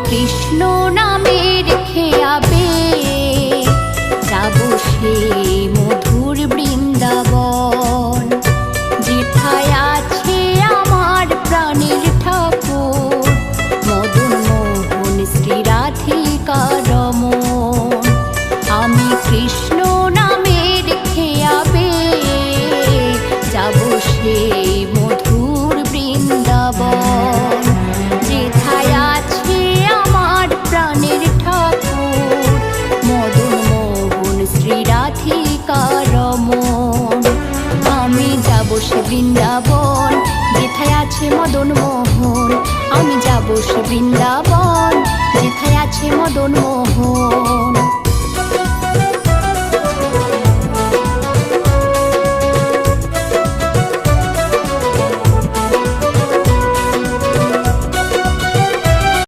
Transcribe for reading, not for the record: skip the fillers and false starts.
কৃষ্ণ নামের খেয়াবে যাব সে মধুর বৃন্দাবন, যেথায় আছে আমার প্রাণের ঠাকুর মদন মোহন শ্রী রাধিকা রমণ। আমি কৃষ্ণ নামের খেয়াবে যাব সে মধুর বৃন্দাবন, যেথায় আছে আমার প্রাণের ঠাকুর মদন মোহন শ্রী রাধিকা রমণ। আমি যাব সে বৃন্দাবন, যেথায় আছে মদন মোহন। আমি যাব সে বৃন্দাবন, যেথায় আছে মদন মোহন।